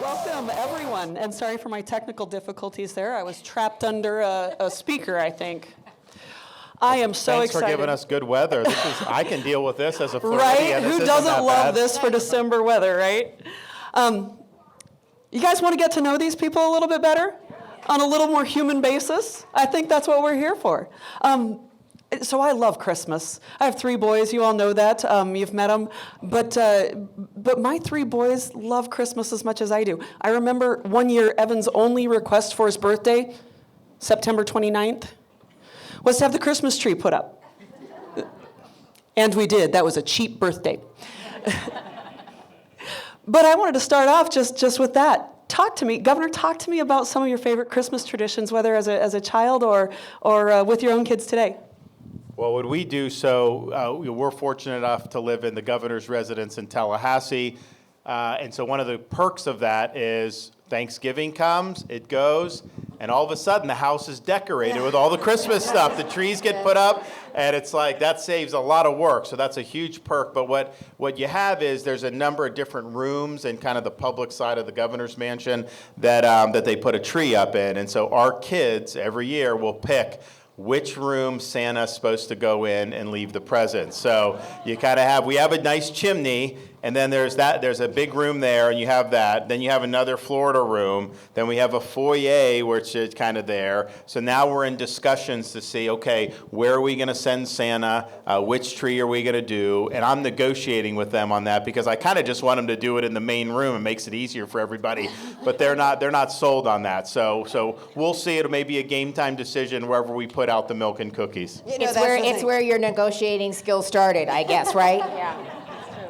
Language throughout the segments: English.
Welcome, everyone, and sorry for my technical difficulties there. I was trapped under a speaker, I think. I am so Thanks excited. for giving us good weather. I can deal with this as a Right? Floridian. Who doesn't love this for December weather, right? You guys want to get to know these people a little bit better? On a little more human basis? I think that's what we're here for. So I love Christmas. I have 3 boys. You all know that. You've met them. But my 3 boys love Christmas as much as I do. I remember one year Evan's only request for his birthday, September 29th, was to have the Christmas tree put up. And we did. That was a cheap birthday. But I wanted to start off just with that. Talk to me, Governor, talk to me about some of your favorite Christmas traditions, whether as a child or with your own kids today. Well, what we do, we're fortunate enough to live in the governor's residence in Tallahassee. And so one of the perks of that is Thanksgiving comes, it goes, and all of a sudden the house is decorated with all the Christmas stuff. The trees get put up, and it's like that saves a lot of work. So that's a huge perk. But what you have is there's a number of different rooms in kind of the public side of the governor's mansion that they put a tree up in. And so our kids every year will pick which room Santa's supposed to go in and leave the presents. So you kind of we have a nice chimney, and then there's a big room there, and you have that. Then you have another Florida room. Then we have a foyer, which is kind of there. So now we're in discussions to see, okay, where are we going to send Santa? Which tree are we going to do? And I'm negotiating with them on that because I kind of just want them to do it in the main room. It makes it easier for everybody. But they're not sold on that. So we'll see. It may be a game time decision wherever we put out the milk and cookies. You know, it's where your negotiating skills started, I guess, right? Yeah.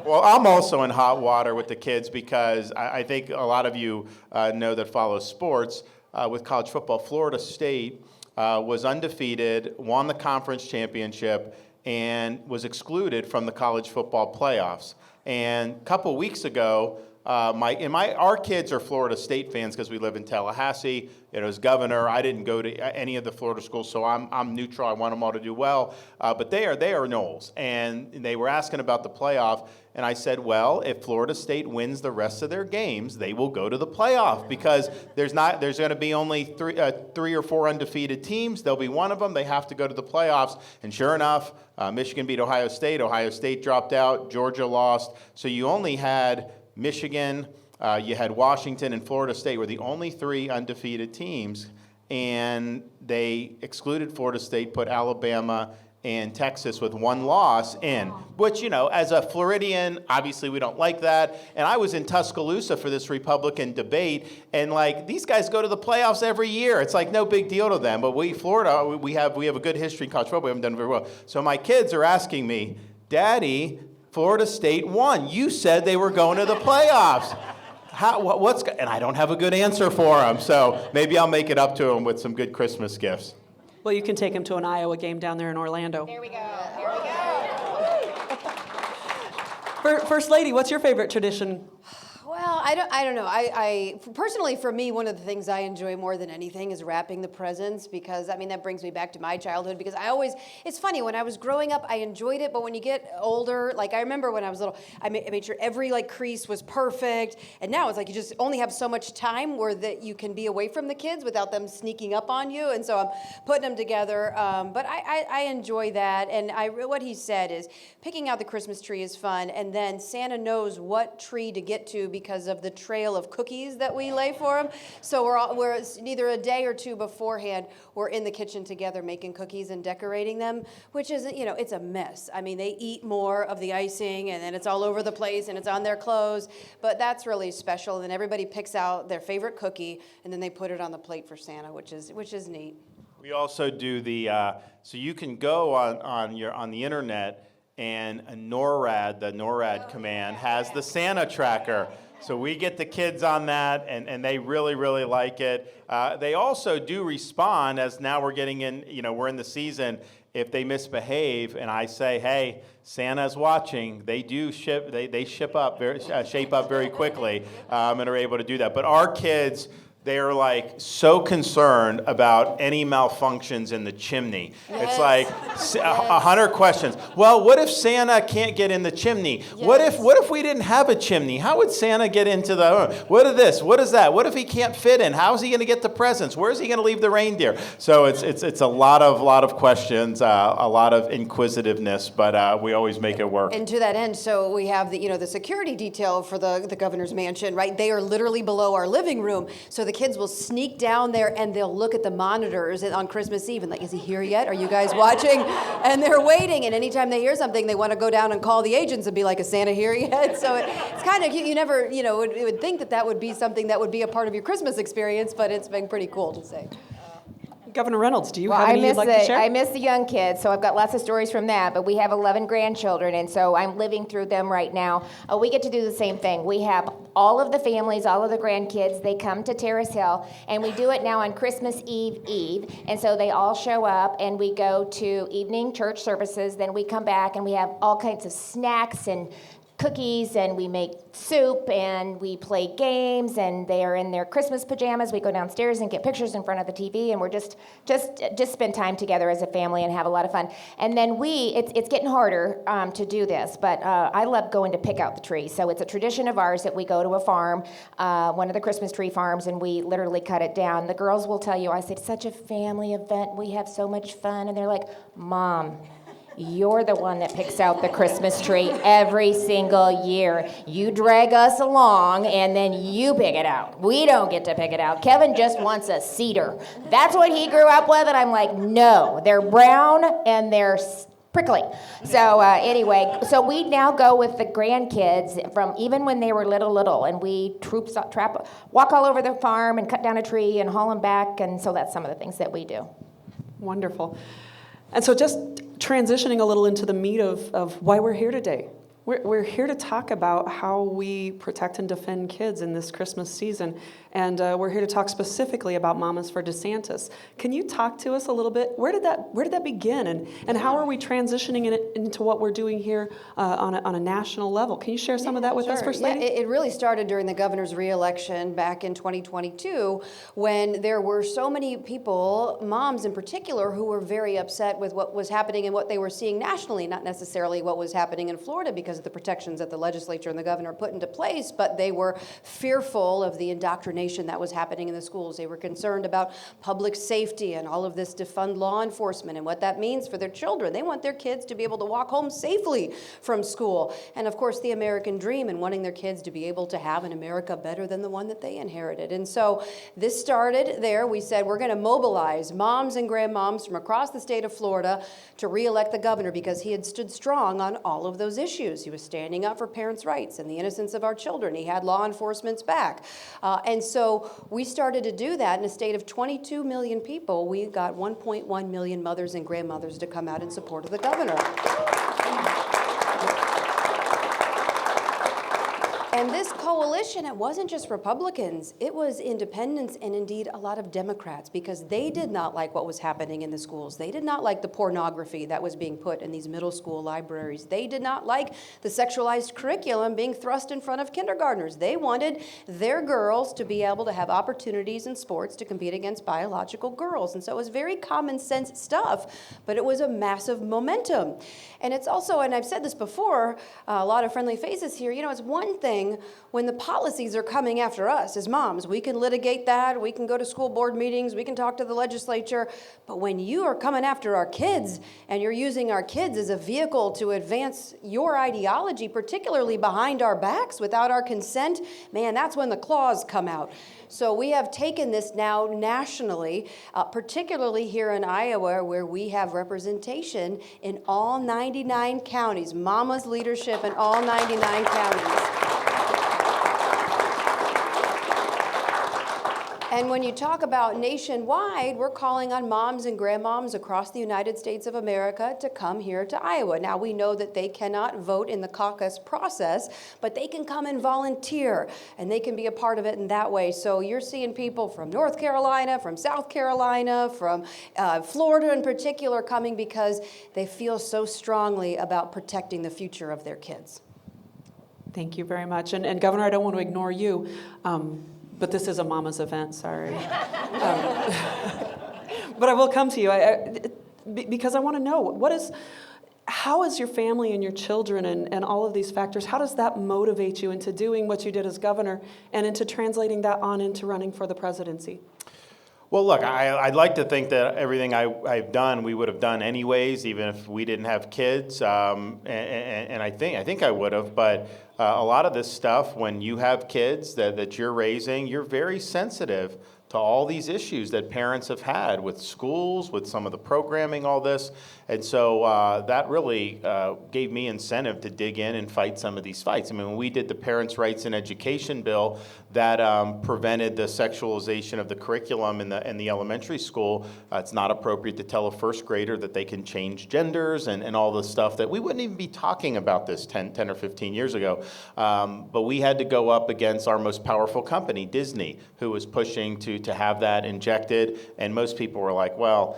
Well, I'm also in hot water with the kids because I think a lot of you know that follow sports. With college football, Florida State was undefeated, won the conference championship, and was excluded from the college football playoffs. And a couple weeks ago, our kids are Florida State fans because we live in Tallahassee. As governor, I didn't go to any of the Florida schools, so I'm neutral. I want them all to do well. But they are Noles, and they were asking about the playoff. And I said, well, if Florida State wins the rest of their games, they will go to the playoff because there's going to be only 3 or 4 undefeated teams. There'll be one of them. They have to go to the playoffs. And sure enough, Michigan beat Ohio State. Ohio State dropped out. Georgia lost. So you only had Michigan, you had Washington, and Florida State were the only 3 undefeated teams. And they excluded Florida State, put Alabama and Texas with 1 loss in, which, as a Floridian, obviously we don't like that. And I was in Tuscaloosa for this Republican debate, and these guys go to the playoffs every year. It's like no big deal to them. But Florida, we have a good history in college football. We haven't done very well. So my kids are asking me, Daddy, Florida State won. You said they were going to the playoffs. And I don't have a good answer for them. So maybe I'll make it up to them with some good Christmas gifts. Well, you can take him to an Iowa game down there in Orlando. There we go. Here we go. First Lady, what's your favorite tradition? Well, I don't know. I personally, for me, one of the things I enjoy more than anything is wrapping the presents because, that brings me back to my childhood because it's funny, when I was growing up, I enjoyed it, but when you get older, I remember when I was little, I made sure every, crease was perfect, and now it's you just only have so much time where that you can be away from the kids without them sneaking up on you, and so I'm putting them together, but I enjoy that, and what he said is picking out the Christmas tree is fun, and then Santa knows what tree to get to because of the trail of cookies that we lay for them. So we're either a day or 2 beforehand, we're in the kitchen together making cookies and decorating them, which is, it's a mess. They eat more of the icing and then it's all over the place and it's on their clothes, but that's really special. And then everybody picks out their favorite cookie and then they put it on the plate for Santa, which is neat. We also do so you can go on the internet, and the NORAD command has the Santa tracker. So we get the kids on that, and they really, really like it. They also do respond, as now we're getting in, we're in the season, if they misbehave, and I say, hey, Santa's watching, they do shape up very quickly, and are able to do that. But our kids, they are like so concerned about any malfunctions in the chimney. It's like 100 questions. Well, what if Santa can't get in the chimney? What if we didn't have a chimney? How would Santa get into the, what is this? What is that? What if he can't fit in? How is he going to get the presents? Where is he going to leave the reindeer? So it's a lot of questions, a lot of inquisitiveness, but we always make it work. And to that end, so we have the security detail for the governor's mansion, right? They are literally below our living room. So the kids will sneak down there and they'll look at the monitors on Christmas Eve and like, is he here yet? Are you guys watching? And they're waiting. And anytime they hear something, they want to go down and call the agents and be like, is Santa here yet? So it's kind of, you never, would think that would be something that would be a part of your Christmas experience, but it's been pretty cool to say. Governor Reynolds, do you have any you'd like to share? I miss the young kids, so I've got lots of stories from that, but we have 11 grandchildren, and so I'm living through them right now. We get to do the same thing. We have all of the families, all of the grandkids, they come to Terrace Hill, and we do it now on Christmas Eve, and so they all show up, and we go to evening church services, then we come back, and we have all kinds of snacks and cookies, and we make soup, and we play games, and they are in their Christmas pajamas. We go downstairs and get pictures in front of the TV, and we're just spend time together as a family and have a lot of fun. And then it's getting harder to do this, but I love going to pick out the tree. So it's a tradition of ours that we go to a farm, one of the Christmas tree farms, and we literally cut it down. The girls will tell you, I say, it's such a family event. We have so much fun. And they're like, Mom, you're the one that picks out the Christmas tree every single year. You drag us along, and then you pick it out. We don't get to pick it out. Kevin just wants a cedar. That's what he grew up with, and I'm like, no. They're brown, and they're prickly. So anyway, so we now go with the grandkids from even when they were little, and we walk all over the farm and cut down a tree and haul them back, and so that's some of the things that we do. Wonderful. And so just transitioning a little into the meat of why we're here today. We're here to talk about how we protect and defend kids in this Christmas season. And we're here to talk specifically about Mamas for DeSantis. Can you talk to us a little bit? Where did that begin? And how are we transitioning it into what we're doing here on a national level? Can you share some of that with us, First Lady? It really started during the governor's reelection back in 2022 when there were so many people, moms in particular, who were very upset with what was happening and what they were seeing nationally, not necessarily what was happening in Florida because of the protections that the legislature and the governor put into place, but they were fearful of the indoctrination that was happening in the schools. They were concerned about public safety and all of this defund law enforcement and what that means for their children. They want their kids to be able to walk home safely from school. And of course, the American dream and wanting their kids to be able to have an America better than the one that they inherited. And so this started there. We said we're going to mobilize moms and grandmoms from across the state of Florida to re-elect the governor because he had stood strong on all of those issues. He was standing up for parents' rights and the innocence of our children. He had law enforcement's back. And so we started to do that in a state of 22 million people. We got 1.1 million mothers and grandmothers to come out in support of the governor. And this coalition, it wasn't just Republicans, it was independents and indeed a lot of Democrats because they did not like what was happening in the schools. They did not like the pornography that was being put in these middle school libraries. They did not like the sexualized curriculum being thrust in front of kindergartners. They wanted their girls to be able to have opportunities in sports to compete against biological girls. And so it was very common sense stuff, but it was a massive momentum. And it's also, and I've said this before, a lot of friendly faces here, it's one thing when the policies are coming after us as moms. We can litigate that, we can go to school board meetings, we can talk to the legislature, but when you are coming after our kids and you're using our kids as a vehicle to advance your ideology, particularly behind our backs without our consent, man, that's when the claws come out. So we have taken this now nationally, particularly here in Iowa, where we have representation in all 99 counties, Mama's leadership in all 99 counties. And when you talk about nationwide, we're calling on moms and grandmoms across the United States of America to come here to Iowa. Now, we know that they cannot vote in the caucus process, but they can come and volunteer, and they can be a part of it in that way. So you're seeing people from North Carolina, from South Carolina, from Florida in particular coming because they feel so strongly about protecting the future of their kids. Thank you very much. And Governor, I don't want to ignore you. But this is a mama's event, sorry. But I will come to you because I want to know, how is your family and your children and all of these factors, how does that motivate you into doing what you did as governor and into translating that on into running for the presidency? Well, look, I'd like to think that everything I've done, we would have done anyways, even if we didn't have kids. And I think I would have. But a lot of this stuff, when you have kids that you're raising, you're very sensitive to all these issues that parents have had with schools, with some of the programming, all this. And so that really gave me incentive to dig in and fight some of these fights. I mean, when we did the Parents' Rights in Education bill that prevented the sexualization of the curriculum in the elementary school, it's not appropriate to tell a first grader that they can change genders and all the stuff that we wouldn't even be talking about this 10 or 15 years ago. But we had to go up against our most powerful company, Disney, who was pushing to have that injected. And most people were like, well,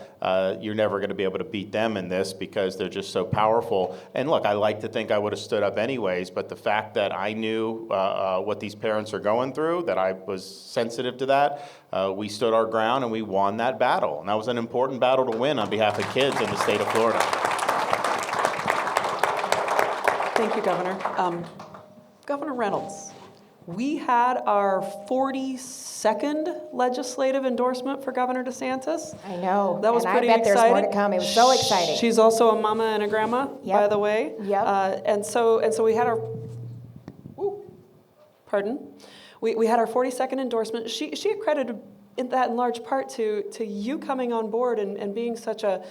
you're never going to be able to beat them in this because they're just so powerful. And look, I like to think I would have stood up anyways, but the fact that I knew what these parents are going through, that I was sensitive to that, we stood our ground and we won that battle. And that was an important battle to win on behalf of kids in the state of Florida. Thank you, Governor. Governor Reynolds, we had our 42nd legislative endorsement for Governor DeSantis. I know. That was and pretty I bet exciting. there's more to come. It was so exciting. She's also a mama and a grandma, Yep. by the way. Yep. And so we had our, we had our 42nd endorsement. She accredited that in large part to you coming on board and being such a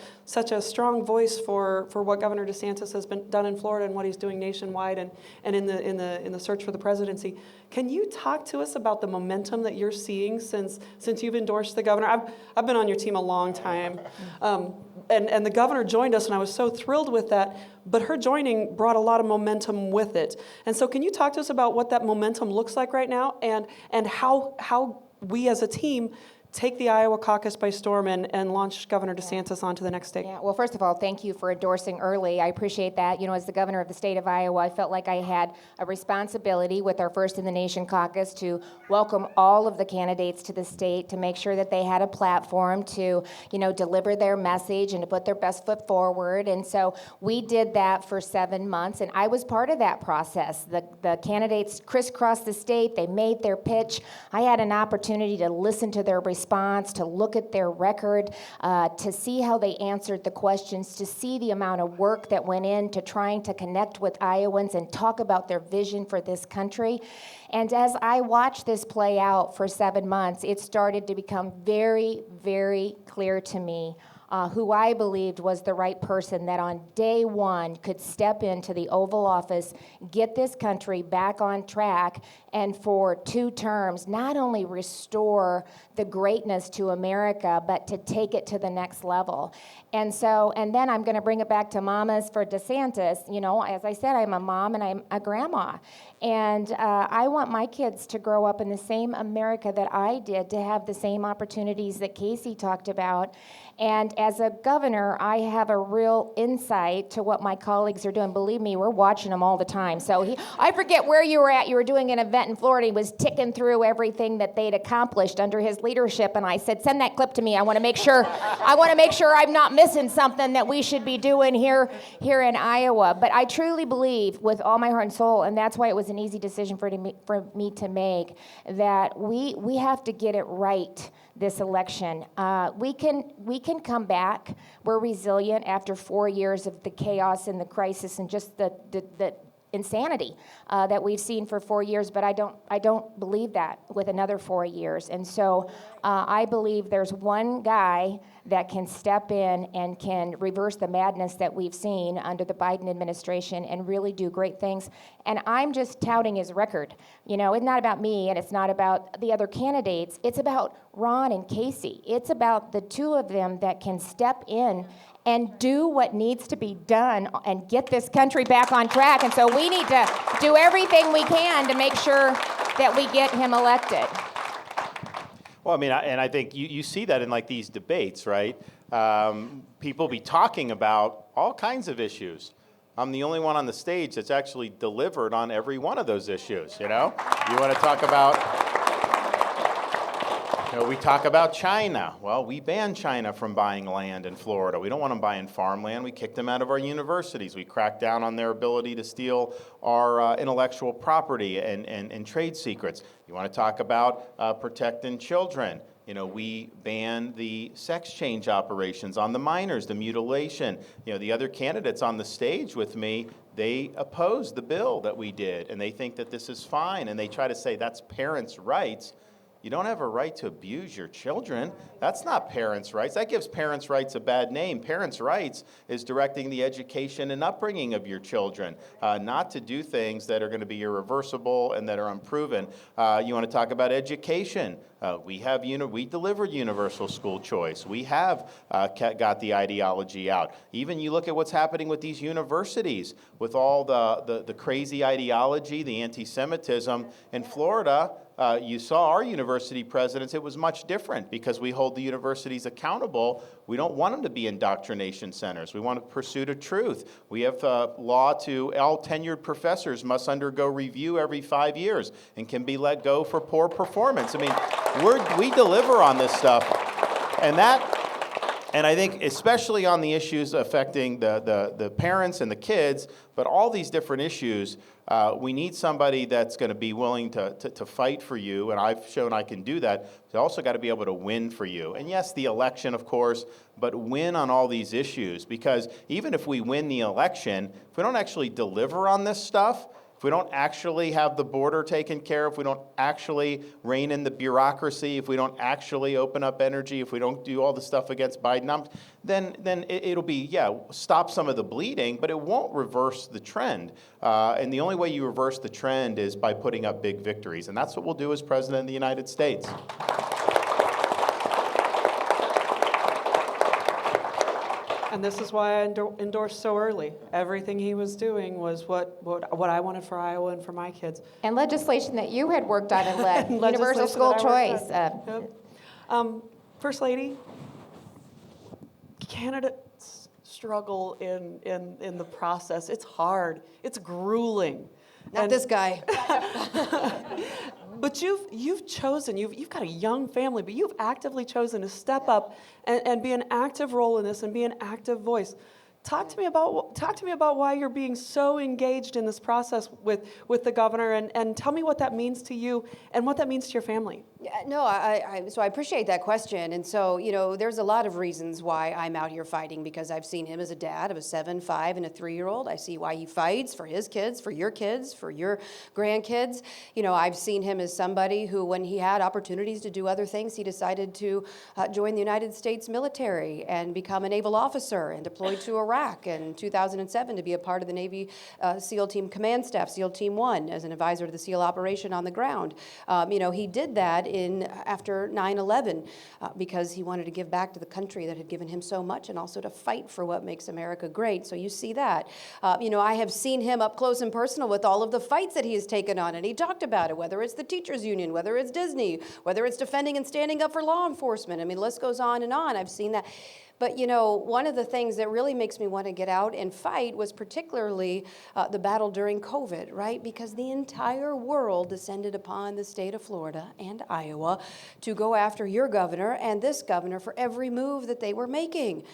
strong voice for what Governor DeSantis has been done in Florida and what he's doing nationwide and in the search for the presidency. Can you talk to us about the momentum that you're seeing since you've endorsed the governor? I've been on your team a long time, and the governor joined us, and I was so thrilled with that. But her joining brought a lot of momentum with it. And so, can you talk to us about what that momentum looks like right now, and how we as a team take the Iowa caucus by storm and launch Governor DeSantis onto the next stage? Yeah, well, first of all, thank you for endorsing early. I appreciate that. You know, as the governor of the state of Iowa, I felt like I had a responsibility with our First in the Nation caucus to welcome all of the candidates to the state, to make sure that they had a platform to, deliver their message and to put their best foot forward. And so we did that for 7 months, and I was part of that process. The candidates crisscrossed the state. They made their pitch. I had an opportunity to listen to their response, to look at their record, to see how they answered the questions, to see the amount of work that went into trying to connect with Iowans and talk about their vision for this country. And as I watched this play out for 7 months, it started to become very, very clear to me who I believed was the right person that on day one could step into the Oval Office, get this country back on track, and for 2 terms, not only restore the greatness to America, but to take it to the next level. And then I'm going to bring it back to MamasForDeSantis. As I said, I'm a mom and I'm a grandma. And I want my kids to grow up in the same America that I did, to have the same opportunities that Casey talked about. And as a governor, I have a real insight to what my colleagues are doing. Believe me, we're watching them all the time. So I forget where you were at. You were doing an event in Florida. He was ticking through everything that they'd accomplished under his leadership. And I said, send that clip to me. I want to make sure I'm not missing something that we should be doing here in Iowa. But I truly believe with all my heart and soul, and that's why it was an easy decision for me to make, that we have to get it right this election. We can come back. We're resilient after 4 years of the chaos and the crisis and just the insanity that we've seen for 4 years, but I don't believe that with another 4 years. And so I believe there's one guy that can step in and can reverse the madness that we've seen under the Biden administration and really do great things. And I'm just touting his record. It's not about me and it's not about the other candidates. It's about Ron and Casey. It's about the 2 of them that can step in and do what needs to be done and get this country back on track. And so we need to do everything we can to make sure that we get him elected. Well, I think you see that in these debates, right? People be talking about all kinds of issues. I'm the only one on the stage that's actually delivered on every one of those issues, You want to talk about We talk about China. Well, we banned China from buying land in Florida. We don't want them buying farmland. We kicked them out of our universities. We cracked down on their ability to steal our intellectual property and trade secrets. You want to talk about protecting children. We banned the sex change operations on the minors, the mutilation. The other candidates on the stage with me, they opposed the bill that we did, and they think that this is fine, and they try to say that's parents' rights. You don't have a right to abuse your children. That's not parents' rights. That gives parents' rights a bad name. Parents' rights is directing the education and upbringing of your children, not to do things that are going to be irreversible and that are unproven. You want to talk about education. We deliver universal school choice. We have got the ideology out. Even you look at what's happening with these universities, with all the crazy ideology, the anti-Semitism in Florida. You saw our university presidents, it was much different because we hold the universities accountable. We don't want them to be indoctrination centers. We want a pursuit of truth. We have law to all tenured professors must undergo review every 5 years and can be let go for poor performance. I mean, we deliver on this stuff. And I think especially on the issues affecting the parents and the kids, but all these different issues, we need somebody that's going to be willing to fight for you, and I've shown I can do that. They also got to be able to win for you. And yes, the election, of course, but win on all these issues, because even if we win the election, if we don't actually deliver on this stuff, if we don't actually have the border taken care of, if we don't actually rein in the bureaucracy, if we don't actually open up energy, if we don't do all the stuff against Biden, then it'll be, stop some of the bleeding, but it won't reverse the trend. And the only way you reverse the trend is by putting up big victories. And that's what we'll do as President of the United States. And this is why I endorsed so early. Everything he was doing was what I wanted for Iowa and for my kids. And legislation that you had worked on and led, And universal legislation school that I worked choice. on. Yep. First Lady, candidates struggle in the process. It's hard. It's grueling. Not this guy. But you've chosen, you've got a young family, but you've actively chosen to step up and be an active role in this and be an active voice. Talk to me about why you're being so engaged in this process with the governor, and tell me what that means to you and what that means to your family. Yeah, no, so I appreciate that question. And so, there's a lot of reasons why I'm out here fighting, because I've seen him as a dad of a 7, 5, and a 3-year-old. I see why he fights for his kids, for your grandkids. I've seen him as somebody who, when he had opportunities to do other things, he decided to join the United States military and become a naval officer and deployed to Iraq in 2007 to be a part of the Navy SEAL Team Command Staff, SEAL Team 1, as an advisor to the SEAL operation on the ground. He did that after 9/11 because he wanted to give back to the country that had given him so much, and also to fight for what makes America great. So you see that. I have seen him up close and personal with all of the fights that he has taken on, and he talked about it, whether it's the teachers union, whether it's Disney, whether it's defending and standing up for law enforcement. The list goes on and on. I've seen that. But, one of the things that really makes me want to get out and fight was particularly the battle during COVID, right? Because the entire world descended upon the state of Florida and Iowa to go after your governor and this governor for every move that they were making.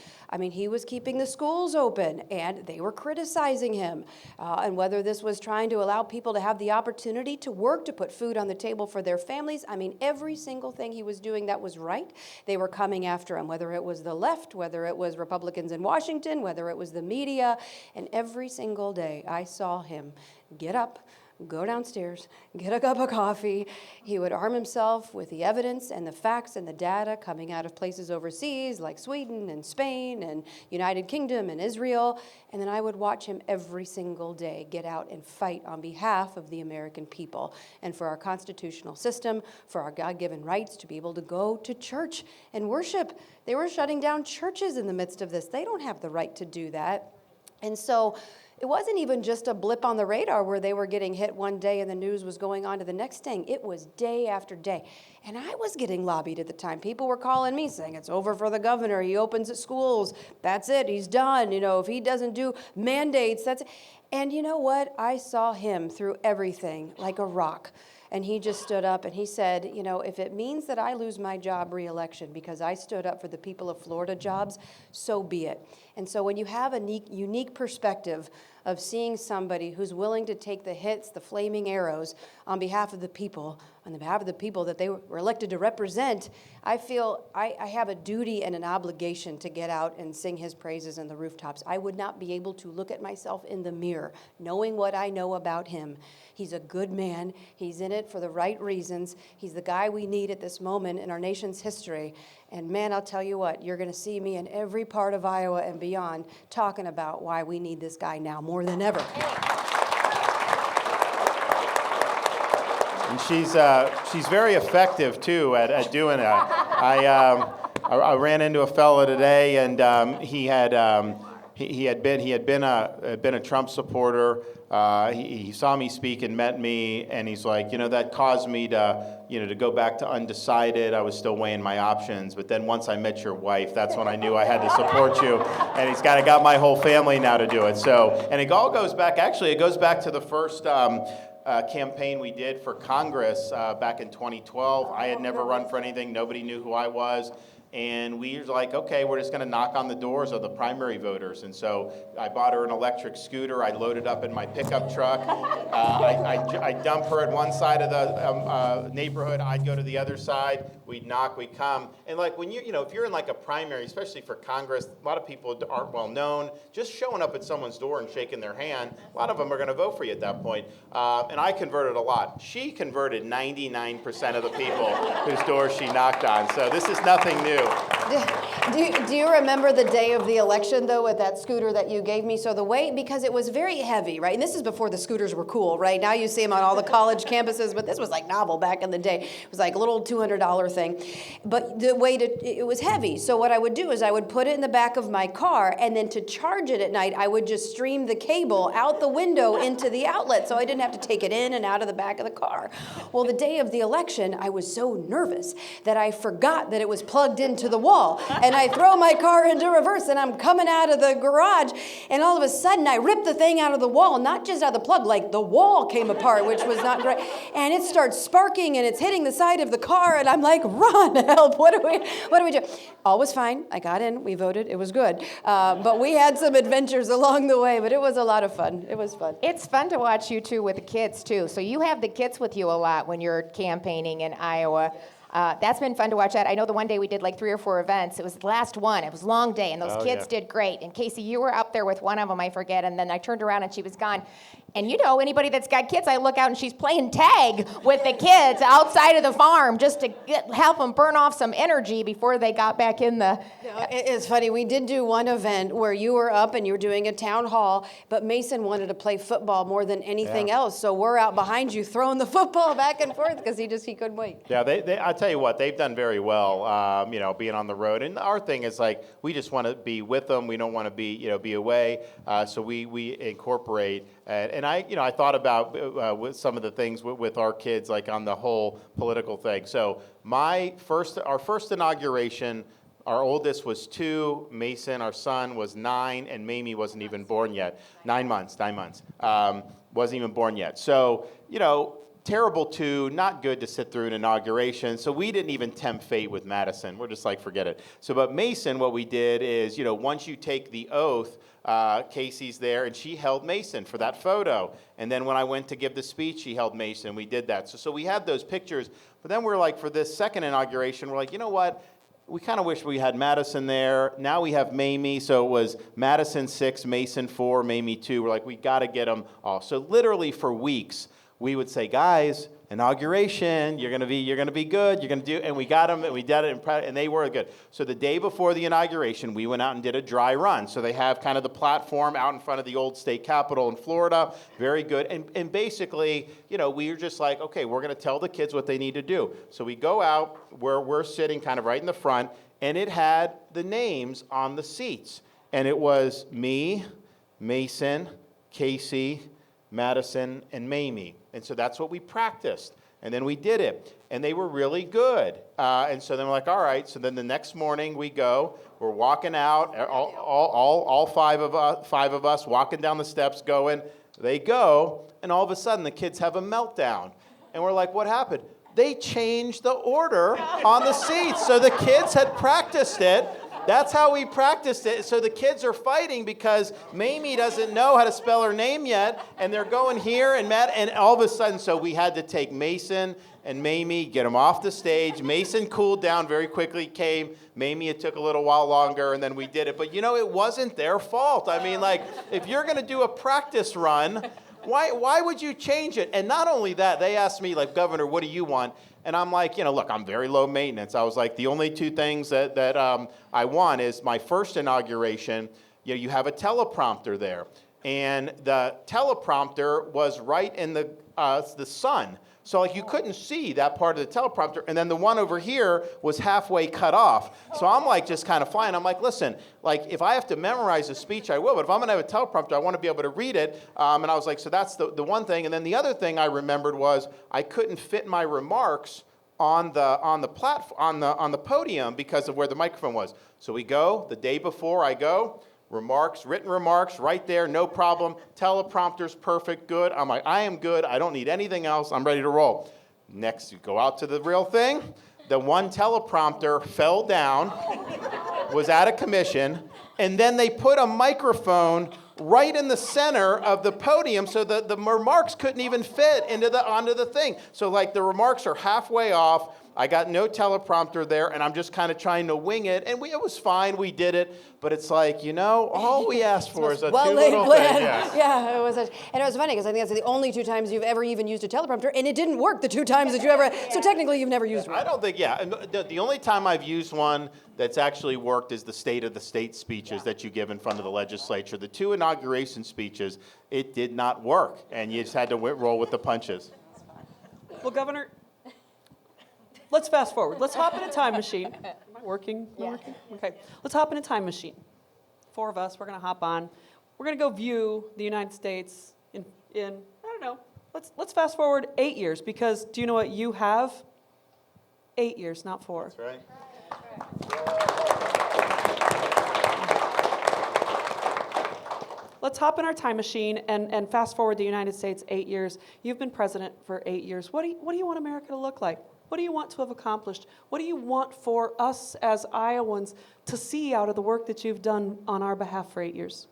He was keeping the schools open, and they were criticizing him. And whether this was trying to allow people to have the opportunity to work, to put food on the table for their families, every single thing he was doing that was right, they were coming after him, whether it was the left, whether it was Republicans in Washington, whether it was the media. And every single day I saw him get up, go downstairs, get a cup of coffee. He would arm himself with the evidence and the facts and the data coming out of places overseas like Sweden and Spain and United Kingdom and Israel. And then I would watch him every single day get out and fight on behalf of the American people and for our constitutional system, for our God-given rights to be able to go to church and worship. They were shutting down churches in the midst of this. They don't have the right to do that. And so it wasn't even just a blip on the radar where they were getting hit one day and the news was going on to the next thing. It was day after day. And I was getting lobbied at the time. People were calling me saying, it's over for the governor. He opens at schools. That's it. He's done. If he doesn't do mandates, that's it. And you know what? I saw him through everything like a rock. And he just stood up and he said, you know, if it means that I lose my job re-election because I stood up for the people of Florida jobs, so be it. And so when you have a unique perspective of seeing somebody who's willing to take the hits, the flaming arrows on behalf of the people, that they were elected to represent, I feel I have a duty and an obligation to get out and sing his praises in the rooftops. I would not be able to look at myself in the mirror, knowing what I know about him. He's a good man. He's in it for the right reasons. He's the guy we need at this moment in our nation's history. And man, I'll tell you what, you're going to see me in every part of Iowa and beyond talking about why we need this guy now more than ever. And she's very effective too at doing that. I ran into a fellow today, and he had been a Trump supporter. He saw me speak and met me, and he's like, you know, that caused me to go back to undecided. I was still weighing my options, but then once I met your wife, that's when I knew I had to support you. And he's kind of got my whole family now to do it. So, and it all goes back. Actually, it goes back to the first campaign we did for Congress back in 2012. I had never run for anything. Nobody knew who I was. And we were like, okay, we're just going to knock on the doors of the primary voters. And so I bought her an electric scooter. I loaded up in my pickup truck. I dump her at one side of the neighborhood. I'd go to the other side. We'd knock, we'd come. And like when if you're in like a primary, especially for Congress, a lot of people aren't well known. Just showing up at someone's door and shaking their hand, a lot of them are going to vote for you at that point. And I converted a lot. She converted 99% of the people whose doors she knocked on. So this is nothing new. Do you remember the day of the election, though, with that scooter that you gave me? So the way, because it was very heavy, right? And this is before the scooters were cool, right? Now you see them on all the college campuses, but this was like novel back in the day. It was like a little $200 thing. But the way it was heavy. So what I would do is I would put it in the back of my car, and then to charge it at night, I would just stream the cable out the window into the outlet, so I didn't have to take it in and out of the back of the car. Well, the day of the election, I was so nervous that I forgot that it was plugged into the wall. And I throw my car into reverse, and I'm coming out of the garage, and all of a sudden I rip the thing out of the wall, not just out of the plug, like the wall came apart, which was not great. And it starts sparking, and it's hitting the side of the car, and I'm like, run, help, what do we do? All was fine. I got in, we voted, it was good. But we had some adventures along the way, but it was a lot of fun. It was fun. It's fun to watch you two with the kids too. So you have the kids with you a lot when you're campaigning in Iowa. That's been fun to watch that. I know the one day we did like 3 or 4 events. It was the last one. It was a long day, and those kids did great. And Casey, you were up there with one of them, I forget, and then I turned around and she was gone. And you know, anybody that's got kids, I look out and she's playing tag with the kids outside of the farm just to help them burn off some energy before they got back in the... It's funny, we did do one event where you were up and you were doing a town hall, but Mason wanted to play football more than anything else, so we're out behind you throwing the football back and forth because he couldn't wait. Yeah, I tell you what, they've done very well, being on the road. And our thing is like, we just want to be with them. We don't want to be away. So we incorporate. And I thought about with some of the things with our kids, like on the whole political thing. So our first inauguration, our oldest was 2, Mason, our son, was 9, and Mamie wasn't even born yet. 9 months. Wasn't even born yet. So, terrible too, not good to sit through an inauguration. So we didn't even tempt fate with Madison. We're just like, forget it. So, but Mason, what we did is, once you take the oath, Casey's there, and she held Mason for that photo. And then when I went to give the speech, she held Mason. We did that. So we had those pictures. But then we're like, for this second inauguration, we're like, you know what? We kind of wish we had Madison there. Now we have Mamie, so it was Madison 6, Mason 4, Mamie 2. We're like, we got to get them all. So literally for weeks, we would say, guys, inauguration, you're gonna be good, you're gonna do, and we got them, and we did it, and they were good. So the day before the inauguration, we went out and did a dry run. So they have kind of the platform out in front of the old state capitol in Florida, very good. And basically, we were just like, okay, we're gonna tell the kids what they need to do. So we go out where we're sitting kind of right in the front, and it had the names on the seats. And it was me, Mason, Casey, Madison, and Mamie. And so that's what we practiced. And then we did it. And they were really good. And so then we're like, all right. So then the next morning we're walking out, all five of us walking down the steps going. They go, and all of a sudden the kids have a meltdown. And we're like, what happened? They changed the order on the seats. So the kids had practiced it. That's how we practiced it. So the kids are fighting because Mamie doesn't know how to spell her name yet, and they're going here and Matt, and all of a sudden, so we had to take Mason and Mamie, get them off the stage. Mason cooled down very quickly, came. Mamie, it took a little while longer, and then we did it. But it wasn't their fault. I mean, like, if you're going to do a practice run, why would you change it? And not only that, they asked me, like, Governor, what do you want? And I'm like, look, I'm very low maintenance. I was like, the only two things that I want is my first inauguration, you have a teleprompter there. And the teleprompter was right in the sun. So like you couldn't see that part of the teleprompter. And then the one over here was halfway cut off. So I'm like just kind of flying. I'm like, listen, like if I have to memorize a speech, I will. But if I'm going to have a teleprompter, I want to be able to read it. And I was like, so that's the one thing. And then the other thing I remembered was I couldn't fit my remarks on the platform, on the podium because of where the microphone was. So we go, the day before I go, written remarks right there, no problem. Teleprompter's perfect, good. I'm like, I am good. I don't need anything else. I'm ready to roll. Next, you go out to the real thing. The one teleprompter fell down, was out of commission, and then they put a microphone right in the center of the podium so that the remarks couldn't even fit onto the thing. So like the remarks are halfway off. I got no teleprompter there, and I'm just kind of trying to wing it. And it was fine. We did it. But it's like, all we asked for is a two-little thing. Yes. Yeah, it was. And it was funny because I think that's the only two times you've ever even used a teleprompter, and it didn't work the two times that you ever. So technically, you've never used one. I don't think. Yeah, and the only time I've used one that's actually worked is the State of the State speeches that you give in front of the legislature. The two inauguration speeches, it did not work, and you just had to roll with the punches. Well, Governor, let's fast forward. Let's hop in a time machine. Am I working? Am I working? Okay. Let's hop in a time machine. 4 of us, we're going to hop on. We're going to go view the United States in I don't know, let's fast forward 8 years, because do you know what you have? 8 years, not 4. That's right. Let's hop in our time machine and fast forward the United States 8 years. You've been president for 8 years. What do you want America to look like? What do you want to have accomplished? What do you want for us as Iowans to see out of the work that you've done on our behalf for 8 years?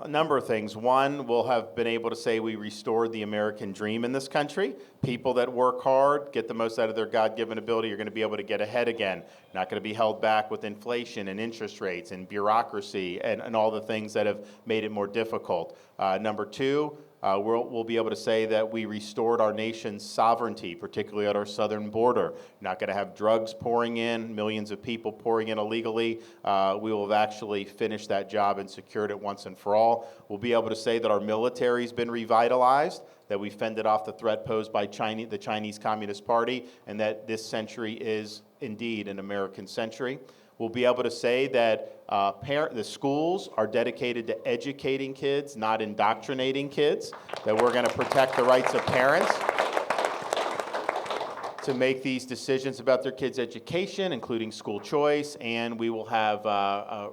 A number of things. One, we'll have been able to say we restored the American dream in this country. People that work hard, get the most out of their God-given ability, are going to be able to get ahead again. Not going to be held back with inflation and interest rates and bureaucracy and all the things that have made it more difficult. Number two, we'll be able to say that we restored our nation's sovereignty, particularly at our southern border. Not going to have drugs pouring in, millions of people pouring in illegally. We will have actually finished that job and secured it once and for all. We'll be able to say that our military's been revitalized, that we fended off the threat posed by the Chinese Communist Party, and that this century is indeed an American century. We'll be able to say that the schools are dedicated to educating kids, not indoctrinating kids, that we're going to protect the rights of parents to make these decisions about their kids' education, including school choice, and we will have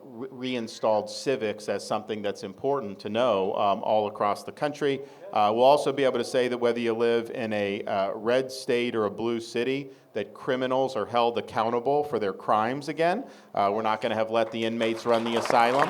reinstalled civics as something that's important to know all across the country. We'll also be able to say that whether you live in a red state or a blue city, that criminals are held accountable for their crimes again. We're not going to have let the inmates run the asylum,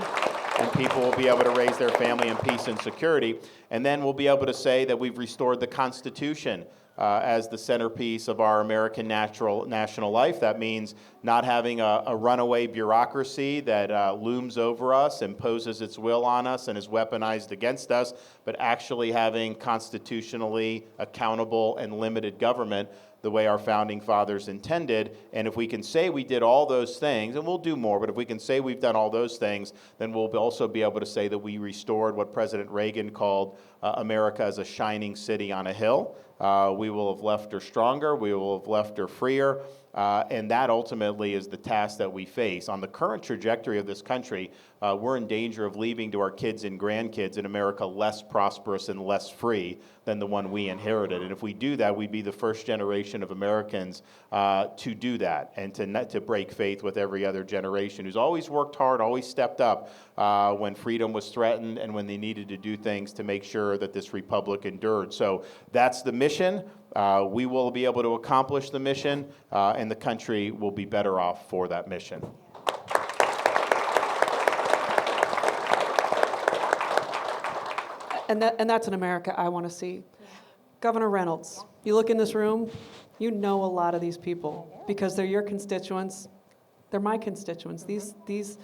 and people will be able to raise their family in peace and security. And then we'll be able to say that we've restored the Constitution as the centerpiece of our American national life. That means not having a runaway bureaucracy that looms over us, imposes its will on us, and is weaponized against us, but actually having constitutionally accountable and limited government the way our founding fathers intended. And if we can say we did all those things, and we'll do more, but if we can say we've done all those things, then we'll also be able to say that we restored what President Reagan called America as a shining city on a hill. We will have left her stronger, we will have left her freer, and that ultimately is the task that we face. On the current trajectory of this country, we're in danger of leaving to our kids and grandkids in America less prosperous and less free than the one we inherited. And if we do that, we'd be the first generation of Americans to do that, and to break faith with every other generation who's always worked hard, always stepped up when freedom was threatened and when they needed to do things to make sure that this republic endured. So that's the mission mission, we will be able to accomplish the mission, and the country will be better off for that mission. And that's an America I want to see. Governor Reynolds, you look in this room, you know a lot of these people because they're your constituents. They're my constituents. These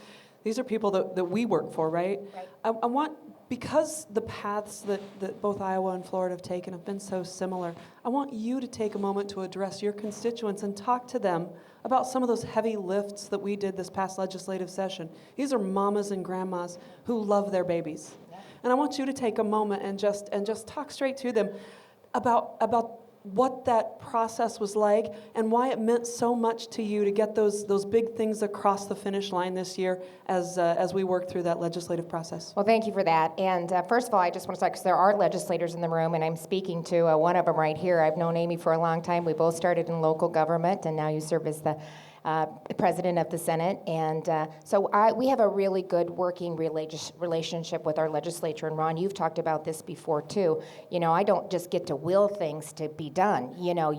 are people that we work for, right? I want, because the paths that both Iowa and Florida have taken have been so similar, I want you to take a moment to address your constituents and talk to them about some of those heavy lifts that we did this past legislative session. These are mamas and grandmas who love their babies. And I want you to take a moment and just talk straight to them about what that process was like and why it meant so much to you to get those big things across the finish line this year as we work through that legislative process. Well, thank you for that. And first of all, I just want to say, because there are legislators in the room, and I'm speaking to one of them right here. I've known Amy for a long time. We both started in local government, and now you serve as the president of the Senate, and so we have a really good working relationship with our legislature. And Ron, you've talked about this before too. You know, I don't just get to will things to be done. You know,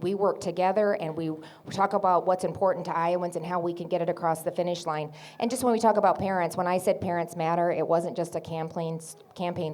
we work together and we talk about what's important to Iowans and how we can get it across the finish line. And just when we talk about parents, when I said parents matter, it wasn't just a campaign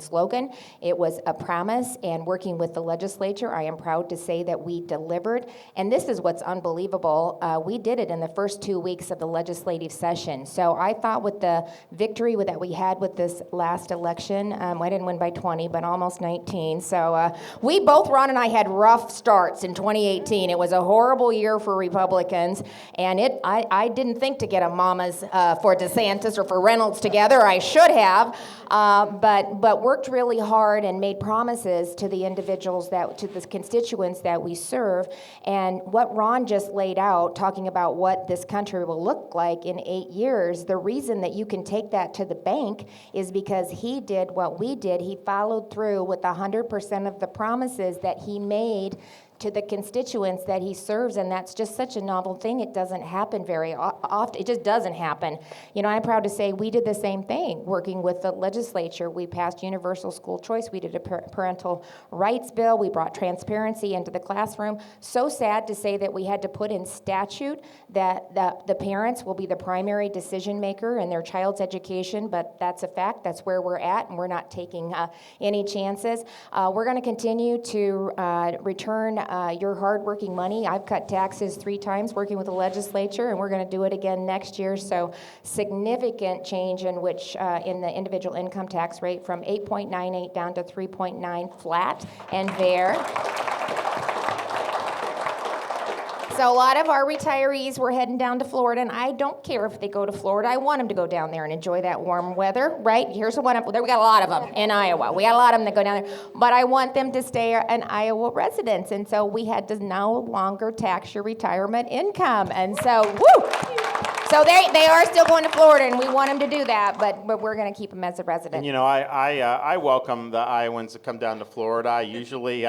slogan. It was a promise. And working with the legislature, I am proud to say that we delivered. And this is what's unbelievable. We did it in the first 2 weeks of the legislative session. So I thought with the victory that we had with this last election, I didn't win by 20, but almost 19. So we both, Ron and I, had rough starts in 2018. It was a horrible year for Republicans, and I didn't think to get a Mamas for DeSantis or for Reynolds together. I should have, but worked really hard and made promises to the individuals, to the constituents that we serve. And what Ron just laid out, talking about what this country will look like in 8 years, the reason that you can take that to the bank is because he did what we did. He followed through with 100% of the promises that he made to the constituents that he serves, and that's just such a novel thing. It doesn't happen very often. It just doesn't happen. You know, I'm proud to say we did the same thing working with the legislature. We passed universal school choice. We did a parental rights bill. We brought transparency into the classroom. So sad to say that we had to put in statute that the parents will be the primary decision maker in their child's education, but that's a fact. That's where we're at, and we're not taking any chances. We're going to continue to return your hardworking money. I've cut taxes 3 times working with the legislature, and we're going to do it again next year. So significant change in the individual income tax rate from 8.98 down to 3.9 flat and fair. So a lot of our retirees were heading down to Florida, and I don't care if they go to Florida. I want them to go down there and enjoy that warm weather, right? Here's the one. We got a lot of them in Iowa. We got a lot of them that go down there. But I want them to stay an Iowa residents, and so we had to no longer tax your retirement income. And so, woo! So they are still going to Florida, and we want them to do that, but we're going to keep them as a resident. And you know, I welcome the Iowans to come down to Florida. I usually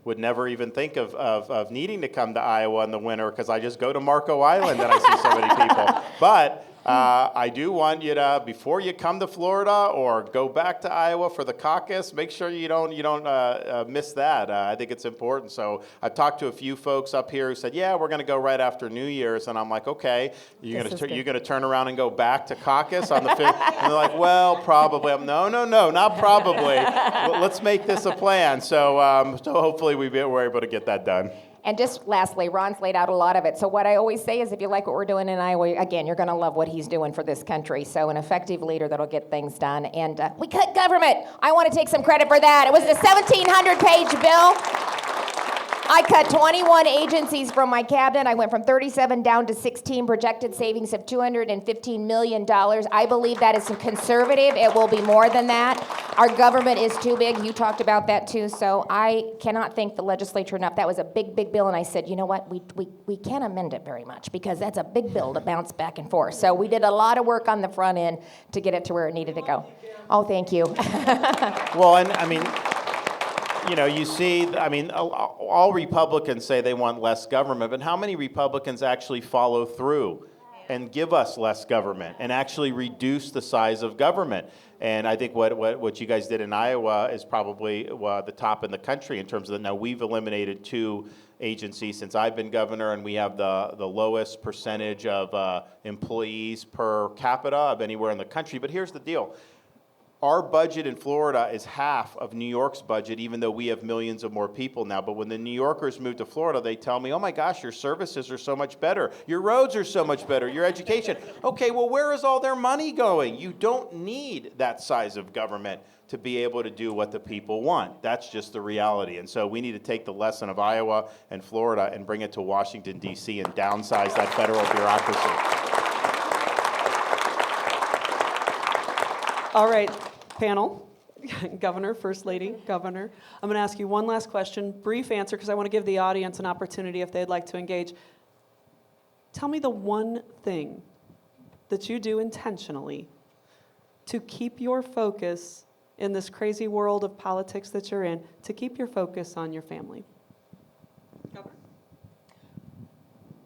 would never even think of needing to come to Iowa in the winter because I just go to Marco Island and I see so many people. But I do want you to, before you come to Florida or go back to Iowa for the caucus, make sure you don't miss that. I think it's important. So I've talked to a few folks up here who said, yeah, we're going to go right after New Year's. And I'm like, okay, you're going to turn around and go back to caucus on the 5th? And they're like, well, probably. No, not probably. Let's make this a plan. So hopefully we're able to get that done. And just lastly, Ron's laid out a lot of it. So what I always say is if you like what we're doing in Iowa, again, you're going to love what he's doing for this country. So an effective leader that'll get things done. And we cut government. I want to take some credit for that. It was a 1,700-page bill. I cut 21 agencies from my cabinet. I went from 37 down to 16, projected savings of $215 million. I believe that is conservative. It will be more than that. Our government is too big. You talked about that too. So I cannot thank the legislature enough. That was a big, big bill. And I said, you know what? We can't amend it very much because that's a big bill to bounce back and forth. So we did a lot of work on the front end to get it to where it needed to go. Oh, thank you. Well, and I mean, you know, you see, I mean, all Republicans say they want less government, but how many Republicans actually follow through and give us less government and actually reduce the size of government. And I think what you guys did in Iowa is probably the top in the country in terms of that. Now, we've eliminated 2 agencies since I've been governor, and we have the lowest percentage of employees per capita of anywhere in the country. But here's the deal. Our budget in Florida is half of New York's budget, even though we have millions of more people now. But when the New Yorkers move to Florida, they tell me, oh my gosh, your services are so much better. Your roads are so much better. Your education. Okay, well, where is all their money going? You don't need that size of government to be able to do what the people want. That's just the reality. And so we need to take the lesson of Iowa and Florida and bring it to Washington, D.C. and downsize that federal bureaucracy. All right, panel, Governor, First Lady, Governor. I'm going to ask you one last question, brief answer, because I want to give the audience an opportunity if they'd like to engage. Tell me the one thing that you do intentionally to keep your focus in this crazy world of politics that you're in, to keep your focus on your family. Governor?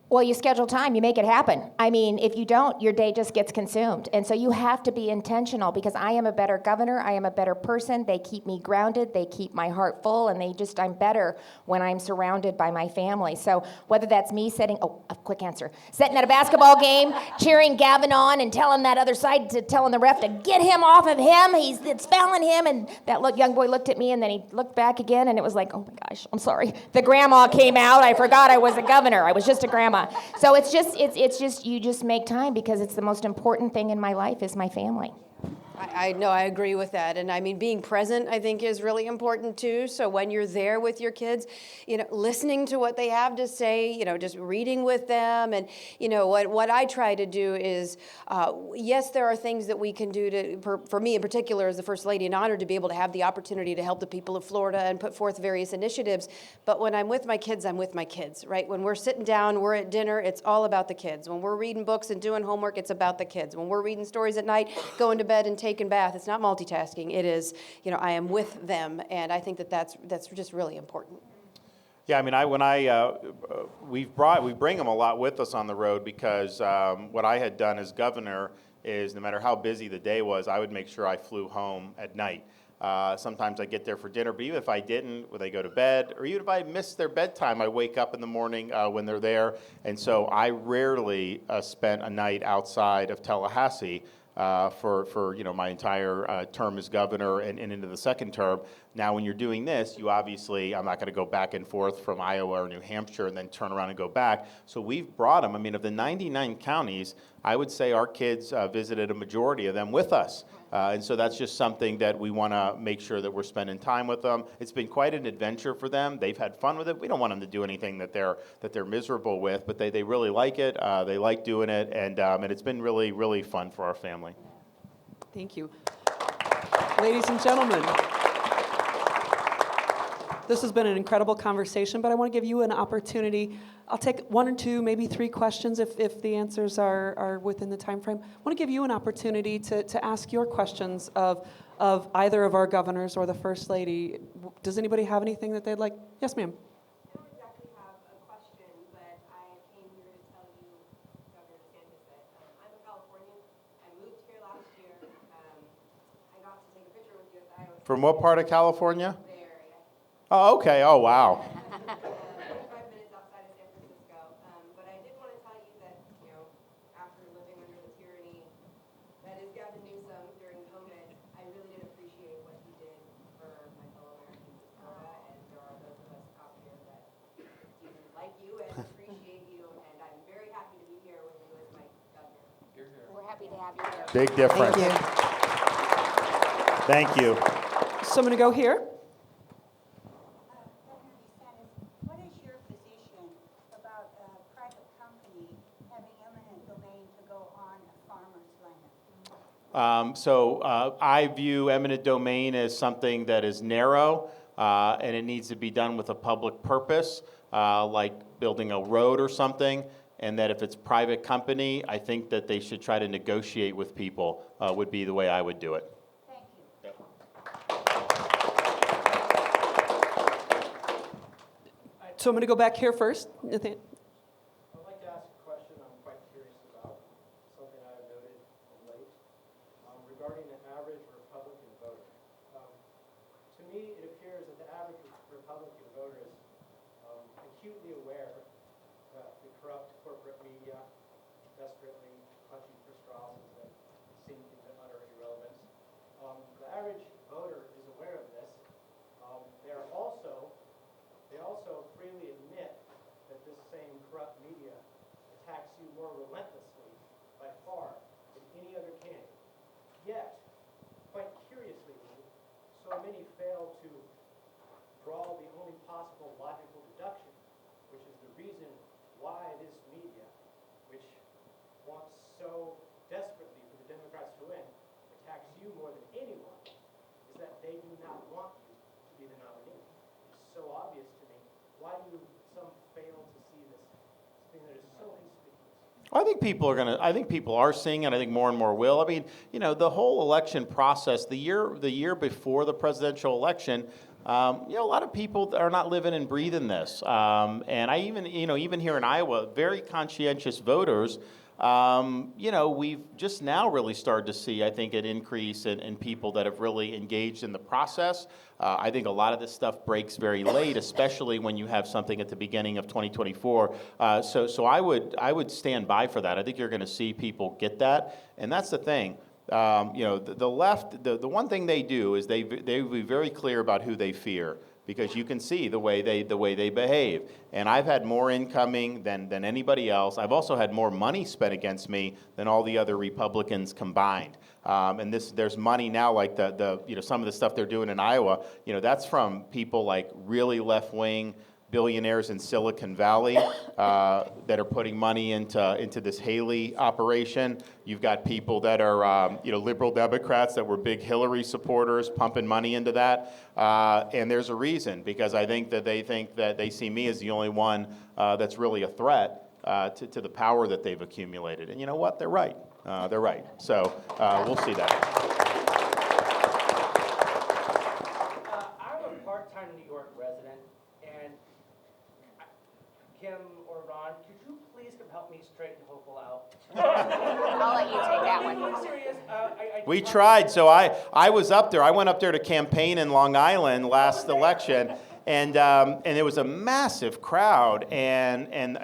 Well, you schedule time, you make it happen. I mean, if you don't, your day just gets consumed. And so you have to be intentional, because I am a better governor, I am a better person. They keep me grounded, they keep my heart full, and I'm better when I'm surrounded by my family. So whether that's me setting at a basketball game, cheering Gavin on and telling that other side, telling the ref to get him off of him, it's fouling him, and that young boy looked at me, and then he looked back again, and it was like, oh my gosh, I'm sorry. The grandma came out, I forgot I was a governor, I was just a grandma. So it's just you just make time, because it's the most important thing in my life is my family. I know, I agree with that. And I mean, being present, I think, is really important too. So when you're there with your kids, listening to what they have to say, just reading with them. And, what I try to do is, yes, there are things that we can do for me in particular as the First Lady, an honor to be able to have the opportunity to help the people of Florida and put forth various initiatives. But when I'm with my kids, I'm with my kids, right? When we're sitting down, we're at dinner, it's all about the kids. When we're reading books and doing homework, it's about the kids. When we're reading stories at night, going to bed and taking bath, it's not multitasking. It is, I am with them, and I think that's just really important. Yeah, I mean, we bring them a lot with us on the road, because what I had done as governor is, no matter how busy the day was, I would make sure I flew home at night. Sometimes I get there for dinner, but even if I didn't, would they go to bed? Or even if I missed their bedtime, I wake up in the morning when they're there. And so I rarely spent a night outside of Tallahassee for my entire term as governor and into the second term. Now, when you're doing this, you obviously, I'm not going to go back and forth from Iowa or New Hampshire and then turn around and go back. So we've brought them. I mean, of the 99 counties, I would say our kids visited a majority of them with us. And so that's just something that we want to make sure that we're spending time with them. It's been quite an adventure for them. They've had fun with it. We don't want them to do anything that they're miserable with, but they really like it. They like doing it, and it's been really, really fun for our family. Thank you. Ladies and gentlemen, this has been an incredible conversation, but I want to give you an opportunity. I'll take 1 or 2, maybe 3 questions if the answers are within the time frame. I want to give you an opportunity to ask your questions of either of our governors or the First Lady. Does anybody have anything that they'd like? Yes, ma'am. I don't exactly have a question, but I came here to tell you, Governor DeSantis, that I'm a Californian. I moved here last year. I got to take a picture with you at the Iowa From what part of California? Bay Area. Oh, okay. Oh, wow. 25 minutes outside of San Francisco. But I did want to tell you that, after living under the tyranny that is Gavin Newsom during COVID, I really did appreciate what he did for my fellow Americans in Florida. And there are those of us out here that do like you and appreciate you. And I'm very happy to be here with you as my governor. We're happy to have you here. Big difference. Thank you. Thank you. So I'm going to go here. Governor DeSantis, what is your position about a private company having eminent domain to go on a farmer's land? I view eminent domain as something that is narrow, and it needs to be done with a public purpose, like building a road or something. And that if it's private company, I think that they should try to negotiate with people, would be the way I would do it. Thank you. So I'm going to go back here first. I'd like to ask a question I'm quite curious about. more than anyone is that they do not want you to be the nominee. It's so obvious to me. Why do some fail to see this? Something that is so inconspicuous. I think people are seeing it. I think more and more will. I mean, the whole election process, the year before the presidential election, a lot of people are not living and breathing this. And I even here in Iowa, very conscientious voters, we've just now really started to see, I think, an increase in people that have really engaged in the process. I think a lot of this stuff breaks very late, especially when you have something at the beginning of 2024. So I would stand by for that. I think you're going to see people get that, and that's the thing. The left, the one thing they do is they be very clear about who they fear, because you can see the way they behave. And I've had more incoming than anybody else. I've also had more money spent against me than all the other Republicans combined. And there's money now, like some of the stuff they're doing in Iowa. That's from people like really left-wing billionaires in Silicon Valley that are putting money into this Haley operation. You've got people that are liberal Democrats that were big Hillary supporters pumping money into that. And there's a reason, because I think that they see me as the only one that's really a threat to the power that they've accumulated. And you know what? They're right. They're right. So we'll see that. I'm a part-time New York resident, and Kim or Ron, could you please come help me straighten Hopeful out? I'll let you take that one. I'm serious. We tried. So I was up there. I went up there to campaign in Long Island last election, and it was a massive crowd, and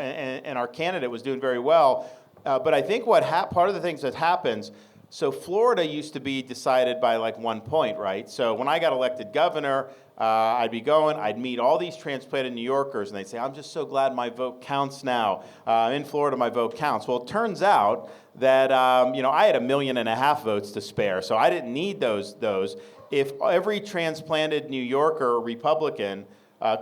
our candidate was doing very well. But I think part of the things that happens, so Florida used to be decided by like 1 point, right? So when I got elected governor, I'd meet all these transplanted New Yorkers, and they'd say, I'm just so glad my vote counts now. In Florida, my vote counts. Well, it turns out that, I had 1.5 million votes to spare, so I didn't need those. If every transplanted New Yorker Republican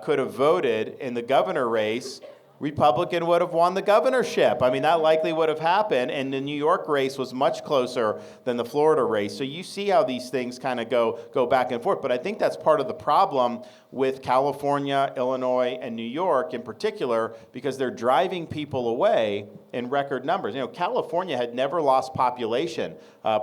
could have voted in the governor race, Republican would have won the governorship. I mean, that likely would have happened, and the New York race was much closer than the Florida race. So you see how these things kind of go back and forth. But I think that's part of the problem with California, Illinois, and New York in particular, because they're driving people away in record numbers. California had never lost population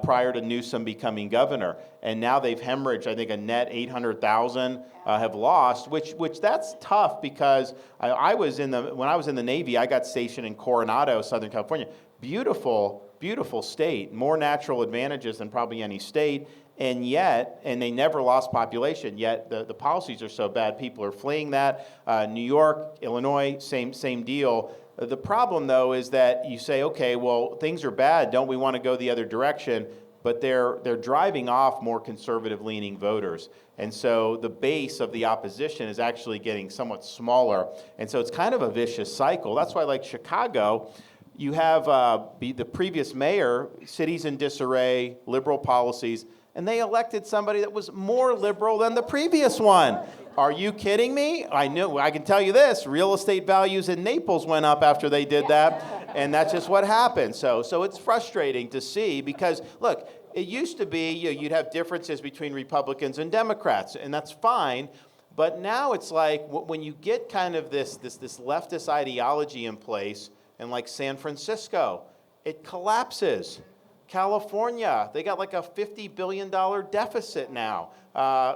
prior to Newsom becoming governor, and now they've hemorrhaged, I think, a net 800,000 have lost, which that's tough, because when I was in the Navy, I got stationed in Coronado, Southern California. Beautiful, beautiful state, more natural advantages than probably any state. And they never lost population, yet the policies are so bad, people are fleeing that. New York, Illinois, same deal. The problem, though, is that you say, okay, well, things are bad, don't we want to go the other direction? But they're driving off more conservative-leaning voters. And so the base of the opposition is actually getting somewhat smaller. And so it's kind of a vicious cycle. That's why, like Chicago, you have the previous mayor, cities in disarray, liberal policies, and they elected somebody that was more liberal than the previous one. Are you kidding me? I can tell you this, real estate values in Naples went up after they did that, and that's just what happened. So it's frustrating to see, because, look, it used to be you'd have differences between Republicans and Democrats, and that's fine, but now it's like when you get kind of this leftist ideology in place, and like San Francisco, it collapses. California, they got like a $50 billion deficit now.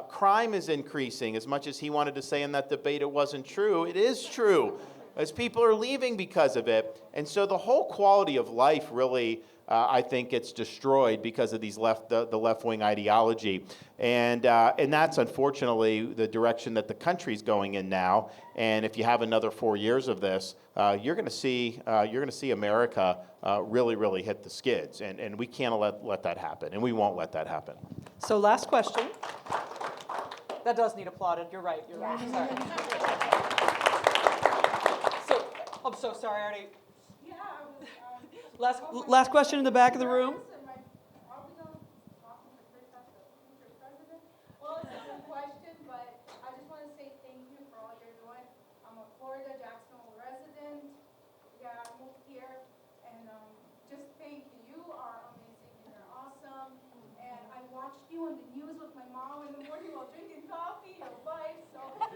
Crime is increasing. As much as he wanted to say in that debate it wasn't true, it is true, as people are leaving because of it. And so the whole quality of life really, I think, gets destroyed because of the left-wing ideology. And that's unfortunately the direction that the country's going in now. And if you have another 4 years of this, you're going to see America really, really hit the skids. And we can't let that happen, and we won't let that happen. So last question. That does need applauded. You're right. Sorry. So I'm so sorry, I already. Last question in the back of the room. Well, it's a good question, but I just want to say thank you for all you're doing. I'm a Florida Jacksonville resident. Yeah, I moved here, and just thank you. You are amazing and you're awesome. And I watched coffee, your wife, so. So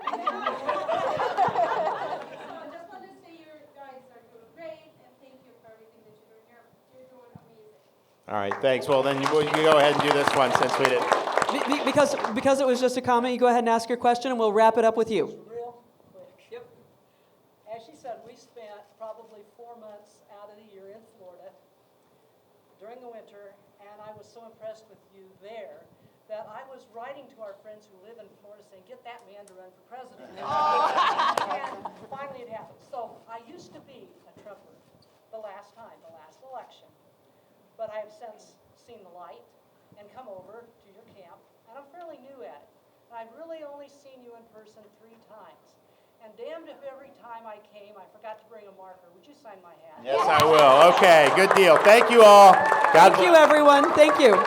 I just want to say you guys are doing great, and thank you for everything that you're doing. You're doing amazing. All right, thanks. Well, then you go ahead and do this one since we did. Because it was just a comment, you go ahead and ask your question, and we'll wrap it up with you. Real quick. Yep. As she said, we spent probably 4 months out of the year in Florida during the winter, and I was so impressed with you there that I was writing to our friends who live in Florida saying, get that man to run for president. And finally it happened. So I used to be a Trumper the last election, but I have since seen the light and come over to your camp, and I'm fairly new at it. And I've really only seen you in person 3 times. And damned if every time I came, I forgot to bring a marker. Would you sign my hat? Yes, I will. Okay, good deal. Thank you all. God Thank you, everyone. Thank you.